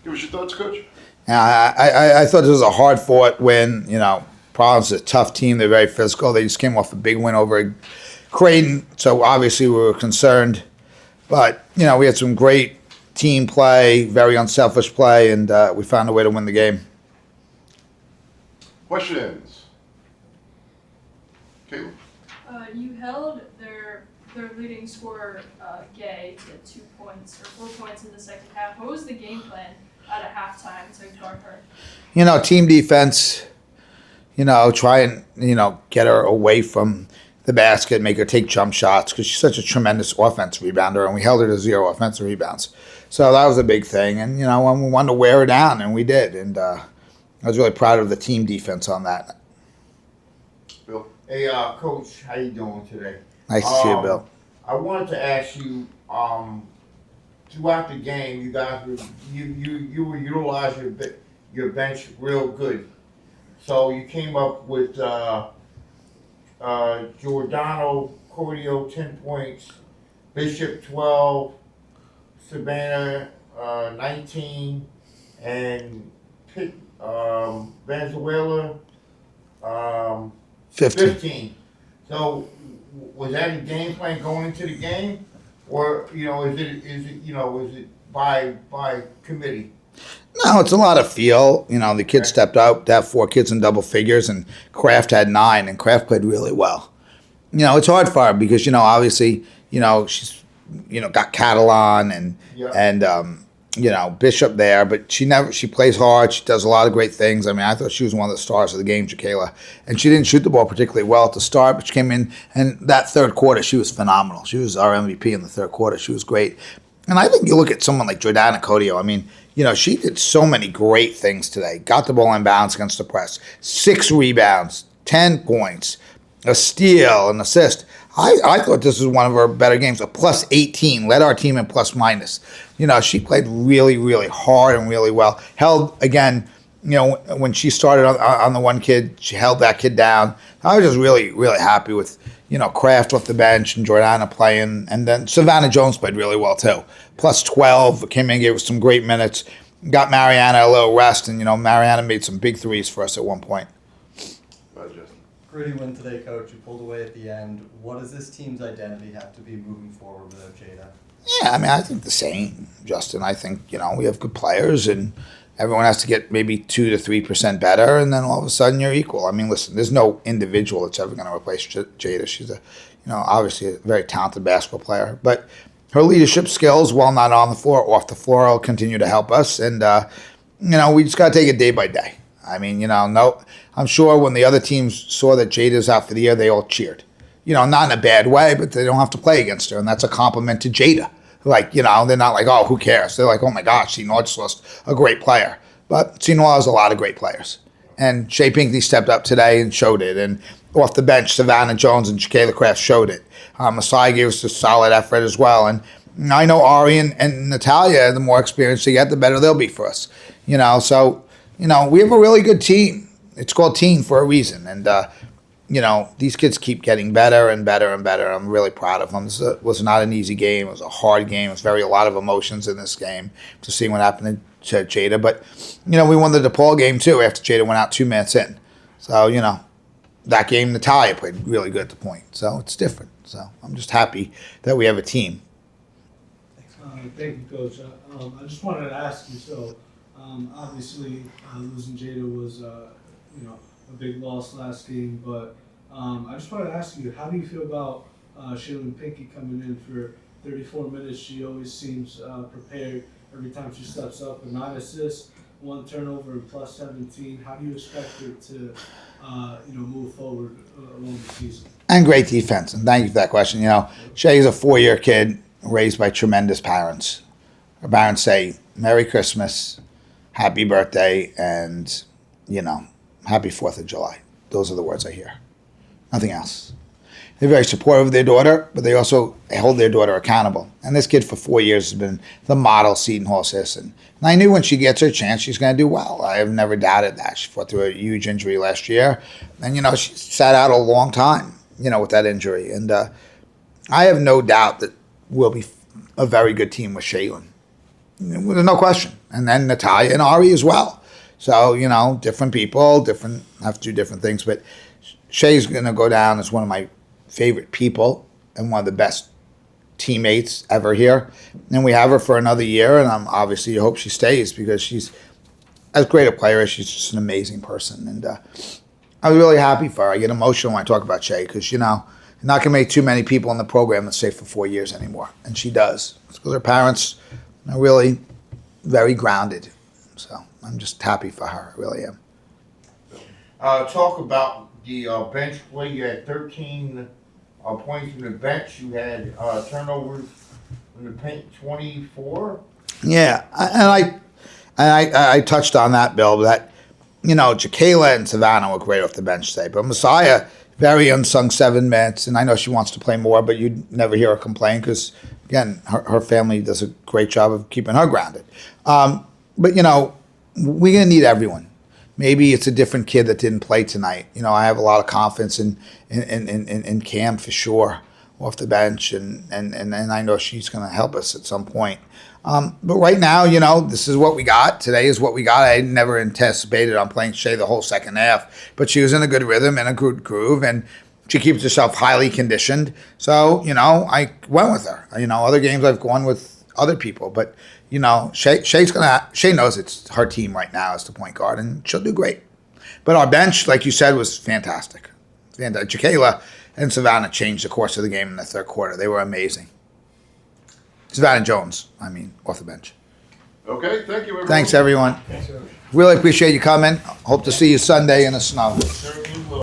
Give us your thoughts, Coach. I thought this was a hard-fought win. Providence is a tough team. They're very physical. They just came off a big win over Creighton, so obviously we were concerned. But, we had some great team play, very unselfish play, and we found a way to win the game. Questions? Caleb? You held their leading scorer, Gay, to 2 points or 4 points in the second half. What was the game plan at halftime to guard her? Team defense, try and, get her away from the basket, make her take jump shots because she's such a tremendous offensive rebounder, and we held her to 0 offensive rebounds. So that was a big thing. And, we wanted to wear her down, and we did. And I was really proud of the team defense on that. Bill? Hey, Coach, how you doing today? Nice to see you, Bill. I wanted to ask you, throughout the game, you guys were utilizing your bench real good. So you came up with Giordano Cordio 10 points, Bishop 12, Savannah 19, and Venezuela 15. So was that a game plan going into the game, or is it by committee? No, it's a lot of feel. The kids stepped up to have 4 kids in double figures, and Kraft had 9, and Kraft played really well. It's hard for her because, obviously, she's, got Catalan and Bishop there, but she plays hard. She does a lot of great things. I thought she was one of the stars of the game, Jacayla. And she didn't shoot the ball particularly well at the start, but she came in, and that third quarter, she was phenomenal. She was our MVP in the third quarter. She was great. And I think you look at someone like Jordana Codio, she did so many great things today. Got the ball in bounds against the press. 6 rebounds, 10 points, a steal, an assist. I thought this was one of her better games. A plus 18, led our team in plus minus. She played really, really hard and really well. Held, again, when she started on the one kid, she held that kid down. I was just really, really happy with, Kraft off the bench and Jordana playing. And then Savannah Jones played really well, too. Plus 12, came in, gave us some great minutes. Got Mariana a little rest, and, Mariana made some big threes for us at one point. Gritty win today, Coach. You pulled away at the end. What does this team's identity have to be moving forward without Jada? Yeah, I think the same, Justin. I think, we have good players, and everyone has to get maybe 2 to 3% better, and then all of a sudden you're equal. Listen, there's no individual that's ever going to replace Jada. She's obviously a very talented basketball player, but her leadership skills, while not on the floor, off the floor, will continue to help us, and we just got to take it day by day. I'm sure when the other teams saw that Jada's out for the year, they all cheered. Not in a bad way, but they don't have to play against her, and that's a compliment to Jada. They're not like, oh, who cares? They're like, oh my gosh, Seton just lost a great player. But Seton has a lot of great players. And Shea Pinckney stepped up today and showed it. And off the bench, Savannah Jones and Jacayla Kraft showed it. Masai gave us a solid effort as well. And I know Ari and Natalia, the more experience they get, the better they'll be for us. So we have a really good team. It's called team for a reason. And, these kids keep getting better and better and better. I'm really proud of them. This was not an easy game. It was a hard game. It was a lot of emotions in this game to see what happened to Jada. But, we won the DePaul game, too, after Jada went out 2 minutes in. So, that game, Natalia played really good at the point. So it's different. So I'm just happy that we have a team. Thank you, Coach. I just wanted to ask you, so obviously losing Jada was, a big loss last game, but I just wanted to ask you, how do you feel about Seton Pinckey coming in for 34 minutes? She always seems prepared every time she steps up. 9 assists, 1 turnover, and plus 17. How do you expect her to, move forward along the season? And great defense. And thank you for that question. Shay is a 4-year kid raised by tremendous parents. Her parents say, Merry Christmas, Happy Birthday, and, Happy 4th of July. Those are the words I hear. Nothing else. They're very supportive of their daughter, but they also hold their daughter accountable. And this kid for 4 years has been the model Seton Hall citizen. And I knew when she gets her chance, she's going to do well. I have never doubted that. She fought through a huge injury last year. And, she sat out a long time, with that injury. And I have no doubt that we'll be a very good team with Shaylin. There's no question. and then Natalia and Ari as well. So, you know, different people, have to do different things. But Shay's going to go down as one of my favorite people and one of the best teammates ever here. And we have her for another year, and I'm obviously hope she stays because she's as great a player as she's just an amazing person. And I was really happy for her. I get emotional when I talk about Shay because, you know, you're not going to make too many people in the program that stay for 4 years anymore. And she does. It's because her parents are really very grounded. So I'm just happy for her. I really am. Talk about the bench play. You had 13 points from the bench. You had turnovers in the paint 24. Yeah, I touched on that, Bill. That, you know, Jakayla and Savannah were great off the bench today, but Messiah, very unsung 7 minutes, and I know she wants to play more, but you'd never hear her complain because, again, her family does a great job of keeping her grounded. But, you know, we're going to need everyone. Maybe it's a different kid that didn't play tonight. You know, I have a lot of confidence in Cam for sure off the bench, and I know she's going to help us at some point. But right now, you know, this is what we got. Today is what we got. I never anticipated on playing Shay the whole second half, but she was in a good rhythm and a good groove, and she keeps herself highly conditioned. So, you know, I went with her. You know, other games I've gone with other people, but, you know, Shay knows it's her team right now as the point guard, and she'll do great. But our bench, like you said, was fantastic. Jakayla and Savannah changed the course of the game in the third quarter. They were amazing. Savannah Jones, I mean, off the bench. Okay, thank you, everyone. Thanks, everyone. Really appreciate you coming. Hope to see you Sunday in the snow.